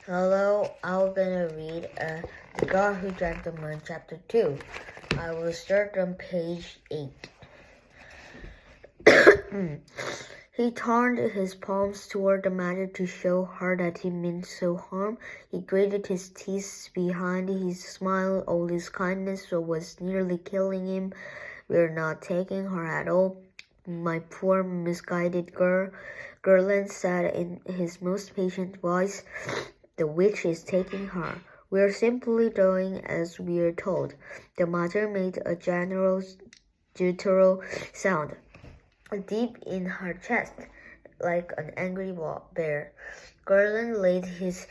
Hello, I'm gonna read The Girl Who Drank the Moon, Chapter 2. I will start on page 8. He turned his palms toward the mother to show her that he meant no harm. He gritted his teeth behind his smile. All his kindness was nearly killing him. "We're not taking her at all, my poor misguided girl," Gerland said in his most patient voice. "The witch is taking her. We're simply doing as we're told." The mother made a general guttural sound, deep in her chest, like an angry bear. Gerland laid his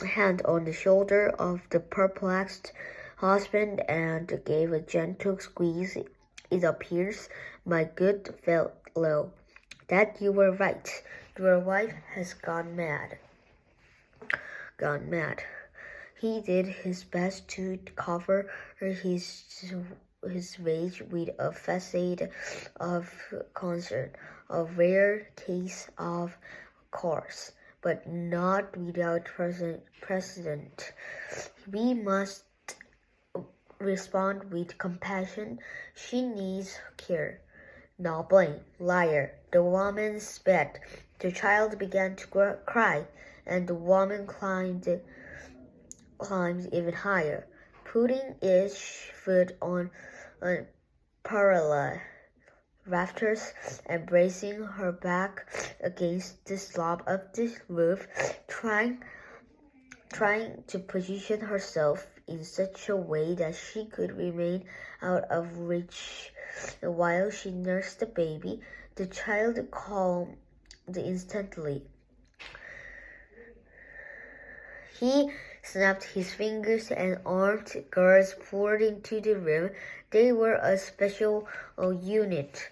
hand on the shoulder of the perplexed husband and gave a gentle squeeze. "It appears, my good fellow, that you were right. Your wife has gone mad. He did his best to cover his rage with a facade of concern, a rare case of course, but not without precedent. We must respond with compassion. She needs care, not blame." "Liar!" The woman spat. The child began to cry, and the woman climbed even higher, putting each foot on parallel rafters and bracing her back against the slab of the roof, trying to position herself in such a way that she could remain out of reach while she nursed the baby. The child calmed instantly. He snapped his fingers and armed guards poured into the room. They were a special unit,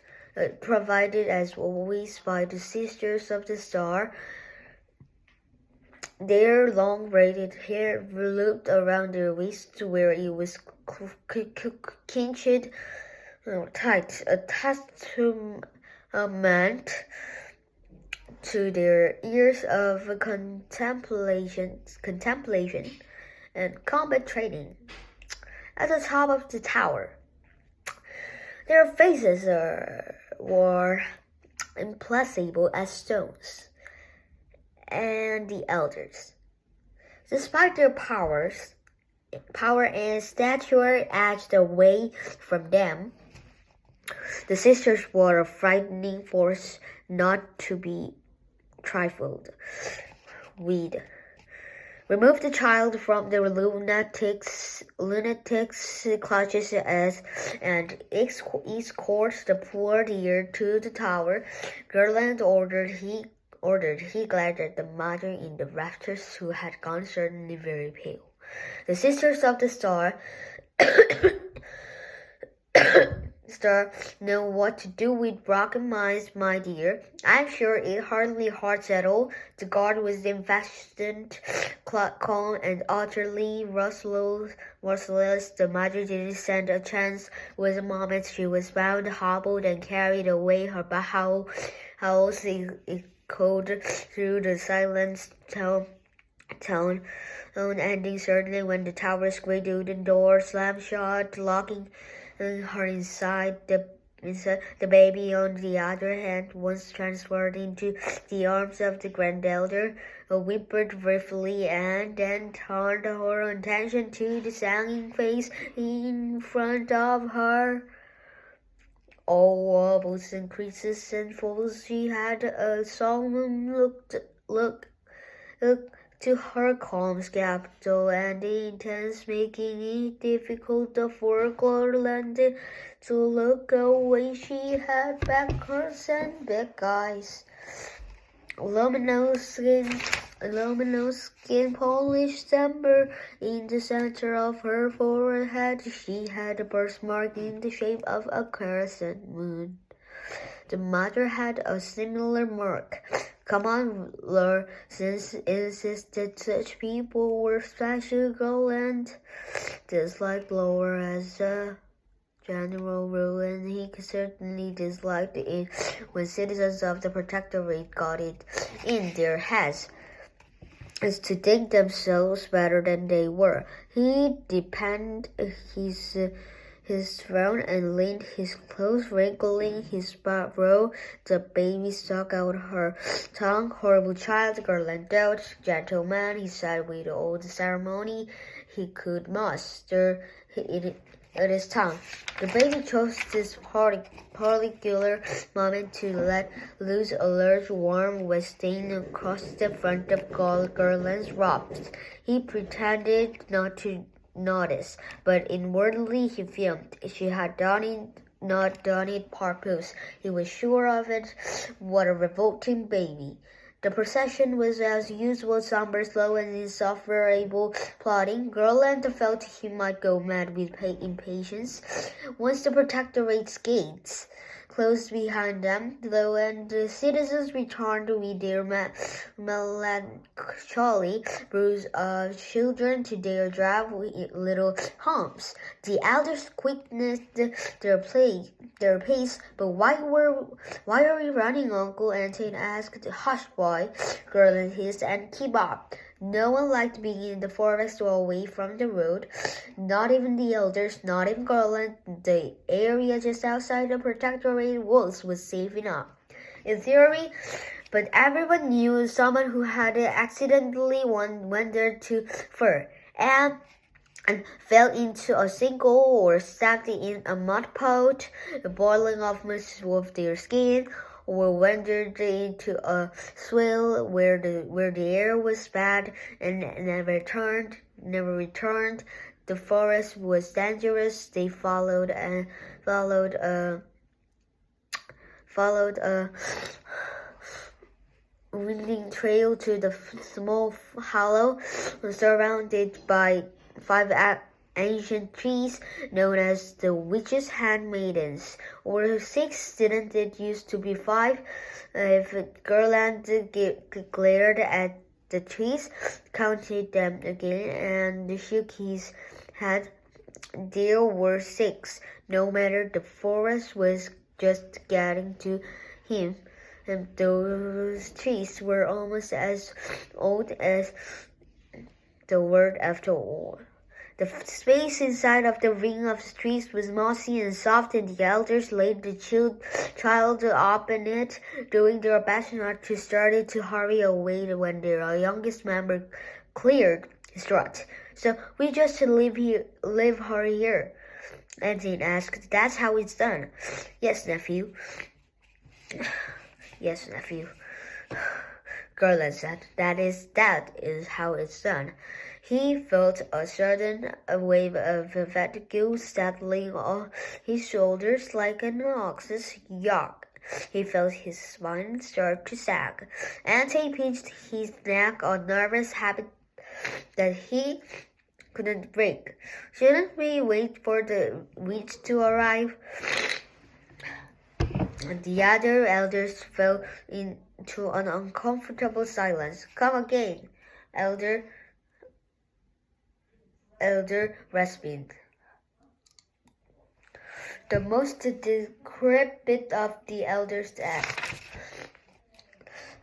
provided as always by the Sisters of the Star. Their long braided hair looped around their waists where it was cinched tight, a testament to their years of contemplation and combat training. At the top of the tower, their faces were impassible as stones, and the elders, despite their power and stature edged away from them, the sisters were a frightening force not to be trifled with. Remove the child from the lunatic's clutches and escort the poor dear to the tower. Gerland ordered. He glared at the mother in the rafters, who had gone suddenly very pale. "The Sisters of the Star know what to do with broken minds, my dear. I'm sure it hardly hurts at all." The guard was impatient, calm, and utterly merciless. The mother didn't stand a chance. With a moment she was bound, hobbled, and carried away. Her howls echoed through the silent town, ending suddenly when the tower's great wooden door slammed shut, locking her inside. The baby, on the other hand, once transferred into the arms of the grandelder, whimpered briefly and then turned her attention to the singing face in front of her. All wobbles and creases and folds, she had a solemn look to her calm capital and intense, making it difficult for Gerland to look away. She had backers and big eyes, luminous skin, polished amber in the center of her forehead. She had a birthmark in the shape of a crescent moon. The mother had a similar mark. "Come on, Lur," insisted. Such people were special. Gerland disliked Lower as a general rule, and he certainly disliked it when citizens of the Protectorate got it in their heads is to think themselves better than they were. He deepened his frown and leaned his close, wrinkling his brow. The baby stuck out her tongue. Horrible child, Garland doubted. Gentleman, he said with all the ceremony he could muster. It is tongue. The baby chose this particular moment to let loose a large warm wet stain across the front of Garland's robes. He pretended not to notice, but inwardly he fumed. She had not done it purpose. He was sure of it. What a revolting baby. The procession was as usual, somber, slow, and insufferable plodding. Garland felt he might go mad with impatience. Once the protectorate's gates closed behind them, though, and the citizens returned with their melancholy brood of children to their drab little homes. The elders quickened their pace. But why are we running, Uncle? Anthony asked. Hush, boy, Garland hissed, and keep up. No one liked being in the forest or away from the road. Not even the elders, not even Garland. The area just outside the protectorate walls was safe enough, in theory, but everyone knew someone who had accidentally wandered too far and fell into a sinkhole or stuck in a mud pot, boiling off most of their skin, or wandered into a swale where the air was bad and never returned. The forest was dangerous. They followed a winding trail to the small hollow surrounded by 5 ancient trees known as the witches' handmaidens, or 6. Didn't it used to be 5? If Garland glared at the trees, counted them again, and shook his head, there were 6. No matter, the forest was just getting to him, and those trees were almost as old as the world after all. The space inside of the ring of trees was mossy and soft, and the elders laid the child up in it, doing their best not to start it to hurry away when their youngest member cleared his throat. So we just leave her here, Anthony asked. That's how it's done. Yes, nephew. Yes, nephew. Garland said. That is how it's done. He felt a sudden wave of fatigue settling on his shoulders like an ox's yoke. He felt his spine start to sag. Anthony pinched his neck, a nervous habit that he couldn't break. Shouldn't we wait for the witch to arrive? The other elders fell into an uncomfortable silence. Come again, Elder Raspin. The most decrepit of the elders asked.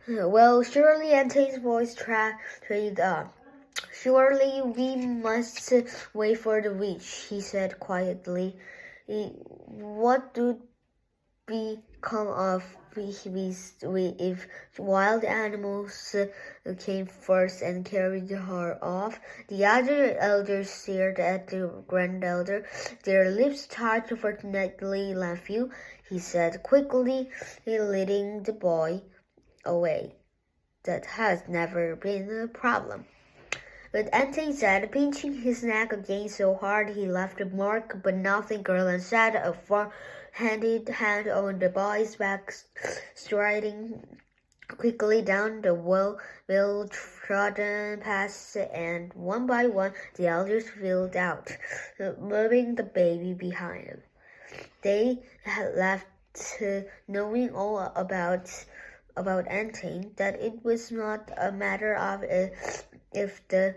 Well, surely, Anthony's voice trailed on. Surely we must wait for the witch, he said quietly. What would become of if wild animals came first and carried her off? The other elders stared at the grand elder, their lips tight. Fortunately, nephew, he said quickly, leading the boy away. That has never been a problem. But Anthony said, pinching his neck again so hard he left a mark, but nothing. Garland said, a hand on the boy's back, striding quickly down the well-trodden paths, and one by one the elders filed out, moving the baby behind them. They had left knowing all about Anthony, that it was not a matter of if the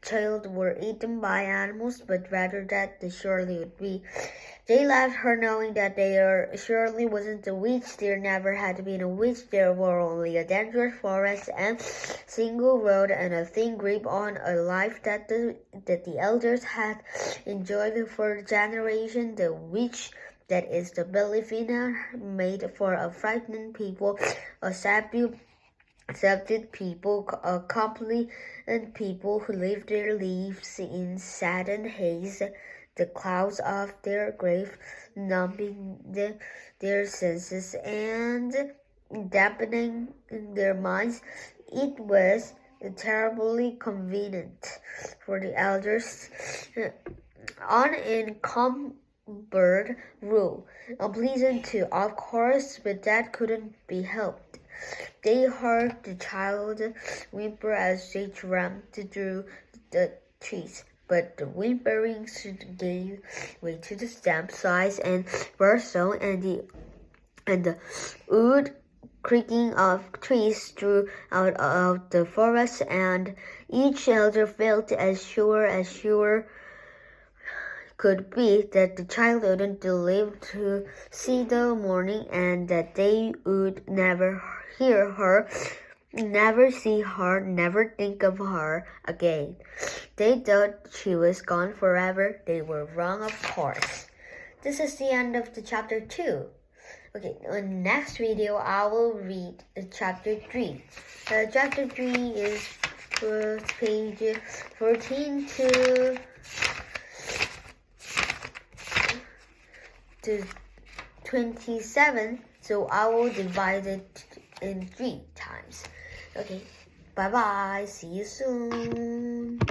child were eaten by animals, but rather that they surely would be. They left her knowing that there surely wasn't a witch. There never had been a witch. There were only a dangerous forest and single road and a thin grip on a life that the elders had enjoyed for generations. The witch, that is the belief in her, made for a frightened people, a accepted people, a complete people who lived their lives in saddened haze, the clouds of their grave numbing their senses and dampening their minds. It was terribly convenient for the elders unencumbered rule. Unpleasant too, of course, but that couldn't be helped. They heard the child whimper as they tramped through the trees, but the whimpering soon gave way to the stamp, sighs, and rustle, and the wood creaking of trees through out of the forest, and each elder felt as sure could be that the child wouldn't live to see the morning, and that they would never hear her, never see her, never think of her again. They thought she was gone forever. They were wrong, of course. This is the end of the chapter 2. Okay, in the next video, I will read chapter 3. Chapter 3 is page 14 to 27, so I will divide it in 3 times. Okay, bye bye, see you soon.